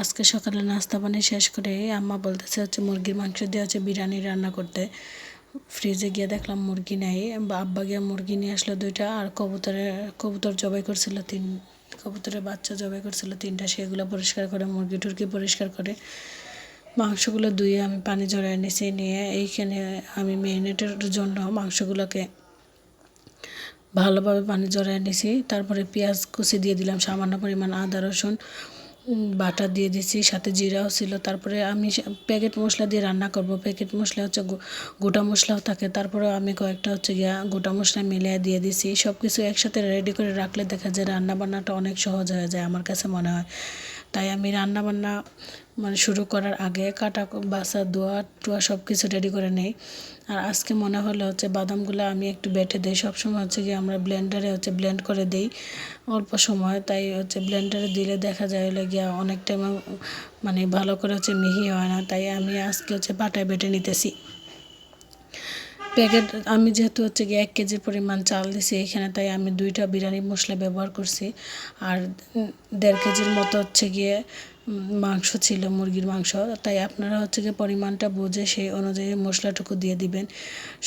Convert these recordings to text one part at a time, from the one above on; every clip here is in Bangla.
আজকে সকালে নাস্তা পানি শেষ করে আম্মা বলতেছে মুরগির মাংস দিয়ে বিরিয়ানি রান্না করতে। ফ্রিজে গিয়ে দেখলাম মুরগি নাই। আব্বা গিয়ে মুরগি নিয়ে আসলো 2টা, আর কবুতর জবাই করছিল কবুতরের বাচ্চা জবাই করছিল 3টা। সেগুলো পরিষ্কার করে মুরগি টুরগি পরিষ্কার করে মাংসগুলো ধুয়ে আমি পানি ঝরাই নিয়ে এইখানে আমি ম্যারিনেটের জন্য মাংসগুলোকে ভালোভাবে পানি ঝরাই নিয়েছি। তারপরে পেঁয়াজ কুচি দিয়ে দিলাম, সামান্য পরিমাণ আদা রসুন বাটা দিয়ে দিছি, সাথে জিরাও ছিল। তারপরে আমি প্যাকেট মশলা দিয়ে রান্না করব। প্যাকেট মশলা গোটা মশলাও থাকে, তারপরে আমি কয়েকটা গোটা মশলা মিলিয়ে দিয়ে দিছি। সব কিছু একসাথে রেডি করে রাখলে দেখা যায় রান্না বান্নাটা অনেক সহজ হয়ে যায়, আমার কাছে মনে হয়। তাই আমি রান্না বান্না শুরু করার আগে কাটা বাছা ধোয়া টোয়া সব কিছু রেডি করে নেই। আর আজকে মনে হলো বাদামগুলো আমি একটু বেটে দিই। সবসময় আমরা ব্লেন্ডারে ব্লেন্ড করে দিই অল্প সময়, তাই ব্লেন্ডারে দিলে দেখা যায় অনেক টাইম ভালো করে মিহি হয় না। তাই আমি আজকে পাটায় বেটে নিতেছি। প্যাকেট আমি যেহেতু 1 কেজির পরিমাণ চাল দিছি এখানে, তাই আমি 2টা বিরিয়ানি মশলা ব্যবহার করছি। আর 1.5 কেজির মতো মাংস ছিল, মুরগির মাংস। তাই আপনারা পরিমাণটা বুঝে সেই অনুযায়ী মশলাটুকু দিয়ে দিবেন।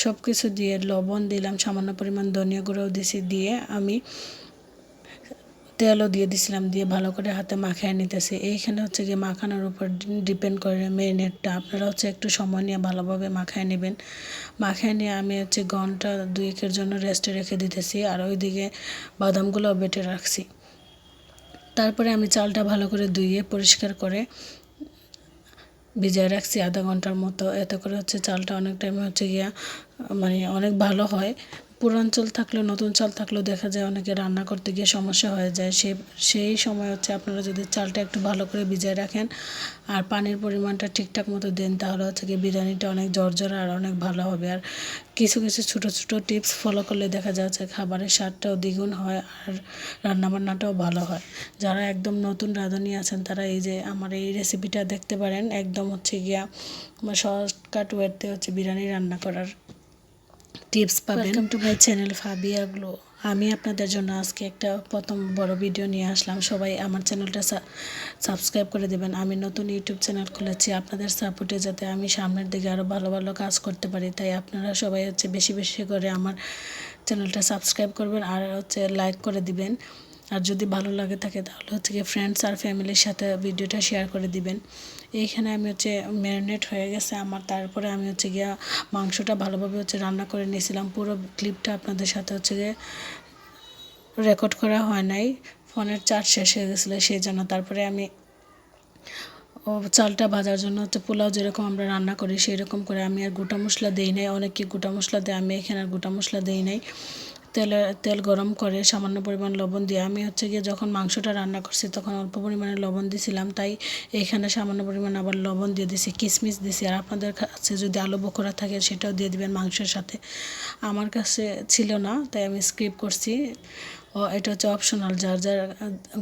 সব কিছু দিয়ে লবণ দিলাম, সামান্য পরিমাণ ধনিয়া গুঁড়োও দিছি, দিয়ে আমি তেলও দিয়ে দিছিলাম, দিয়ে ভালো করে হাতে মাখিয়ে নিতেছি। এইখানে মাখানোর উপর ডিপেন্ড করে ম্যারিনেটটা। আপনারা একটু সময় নিয়ে ভালোভাবে মাখিয়ে নেবেন। মাখিয়ে নিয়ে আমি ঘন্টা 2-1 জন্য রেস্টে রেখে দিতেছি, আর ওইদিকে বাদামগুলোও বেটে রাখছি। তারপরে আমি চালটা ভালো করে ধুয়ে পরিষ্কার করে ভিজিয়ে রাখছি আধা ঘন্টার মতো। এতে করে চালটা অনেক টাইম অনেক ভালো হয়। পুরান চাল থাকলেও নতুন চাল থাকলেও দেখা যায় অনেকে রান্না করতে গিয়ে সমস্যা হয়ে যায়। সেই সময় আপনারা যদি চালটা একটু ভালো করে ভিজিয়ে রাখেন আর পানির পরিমাণটা ঠিকঠাক মতো দেন, তাহলে বিরিয়ানিটা অনেক ঝরঝরা আর অনেক ভালো হবে। আর কিছু ছোটো ছোটো টিপস ফলো করলে দেখা যাচ্ছে খাবারের স্বাদটাও দ্বিগুণ হয় আর রান্নাবান্নাটাও ভালো হয়। যারা একদম নতুন রাঁধুনি আছেন তারা আমার এই রেসিপিটা দেখতে পারেন। একদম শর্টকাট ওয়েতে বিরিয়ানি রান্না করার টিপস পাবেন। Welcome to my channel Fabia glow. আমি আপনাদের জন্য আজকে একটা প্রথম বড় ভিডিও নিয়ে আসলাম। সবাই আমার চ্যানেলটা সাবস্ক্রাইব করে দেবেন। আমি নতুন ইউটিউব চ্যানেল খুলেছি, আপনাদের সাপোর্টে যাতে আমি সামনের দিকে আরও ভালো ভালো কাজ করতে পারি। তাই আপনারা সবাই বেশি বেশি করে আমার চ্যানেলটা সাবস্ক্রাইব করবেন আর লাইক করে দিবেন। আর যদি ভালো লাগে থাকে তাহলে ফ্রেন্ডস আর ফ্যামিলির সাথে ভিডিওটা শেয়ার করে দিবেন। এইখানে আমি ম্যারিনেট হয়ে গেছে আমার। তারপরে আমি মাংসটা ভালোভাবে রান্না করে নিয়েছিলাম। পুরো ক্লিপটা আপনাদের সাথে রেকর্ড করা হয় নাই, ফোনের চার্জ শেষ হয়ে গেছিলো সেই জন্য। তারপরে আমি চালটা ভাজার জন্য পোলাও যেরকম আমরা রান্না করি সেই রকম করে আমি আর গোটা মশলা দিই নাই। অনেকে গোটা মশলা দেয়, আমি এখানে আর গোটা মশলা দিই নাই। তেল গরম করে সামান্য পরিমাণ লবণ দিয়ে আমি যখন মাংসটা রান্না করছি তখন অল্প পরিমাণে লবণ দিয়েছিলাম, তাই এখানে সামান্য পরিমাণ আবার লবণ দিয়ে দিছি, কিশমিশ দিছি। আর আপনাদের কাছে যদি আলু বখরা থাকে সেটাও দিয়ে দিবেন মাংসের সাথে। আমার কাছে ছিল না, তাই আমি স্কিপ করছি। এটা অপশনাল, যার যার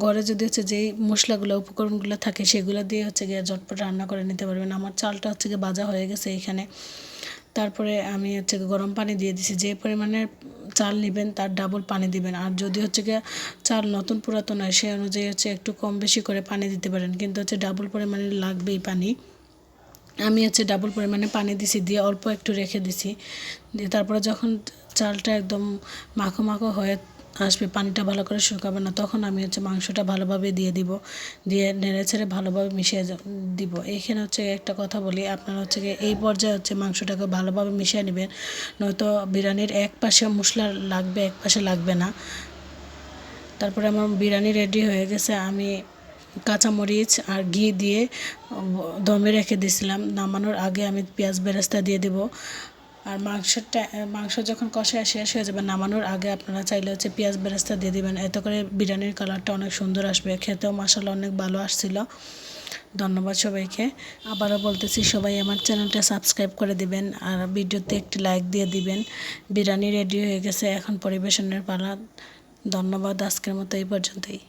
ঘরে যদি যেই মশলাগুলো উপকরণগুলো থাকে সেগুলো দিয়ে ঝটপট রান্না করে নিতে পারবেন। আমার চালটা ভাজা হয়ে গেছে এইখানে। তারপরে আমি গরম পানি দিয়ে দিছি। যে পরিমাণে চাল নেবেন তার ডাবল পানি দিবেন। আর যদি চাল নতুন পুরাতন হয় সেই অনুযায়ী একটু কম বেশি করে পানি দিতে পারেন, কিন্তু ডাবল পরিমাণে লাগবেই পানি। আমি ডাবল পরিমাণে পানি দিছি, দিয়ে অল্প একটু রেখে দিছি। দিয়ে তারপরে যখন চালটা একদম মাখো মাখো হয়ে আসবে, পানিটা ভালো করে শুকাবে না, তখন আমি মাংসটা ভালোভাবে দিয়ে দিব। দিয়ে নেড়ে ছেড়ে ভালোভাবে মিশিয়ে দিব। এইখানে একটা কথা বলি, আপনারা এই পর্যায়ে মাংসটাকে ভালোভাবে মিশিয়ে নেবেন, নয়তো বিরিয়ানির এক পাশে মশলা লাগবে, এক পাশে লাগবে না। তারপরে আমার বিরিয়ানি রেডি হয়ে গেছে। আমি কাঁচামরিচ আর ঘি দিয়ে দমে রেখে দিয়েছিলাম। নামানোর আগে আমি পেঁয়াজ বেরেস্তা দিয়ে দেব। আর মাংস যখন কষায় শেষ হয়ে যাবে, নামানোর আগে আপনারা চাইলে পেঁয়াজ বেরেস্তা দিয়ে দিবেন। এতে করে বিরিয়ানির কালারটা অনেক সুন্দর আসবে, খেতেও মাশাআল্লাহ অনেক ভালো আসছিল। ধন্যবাদ সবাইকে। আবারও বলতেছি, সবাই আমার চ্যানেলটা সাবস্ক্রাইব করে দিবেন আর ভিডিওতে একটি লাইক দিয়ে দিবেন। বিরিয়ানি রেডি হয়ে গেছে, এখন পরিবেশনের পালা। ধন্যবাদ। আজকের মতো এই পর্যন্তই।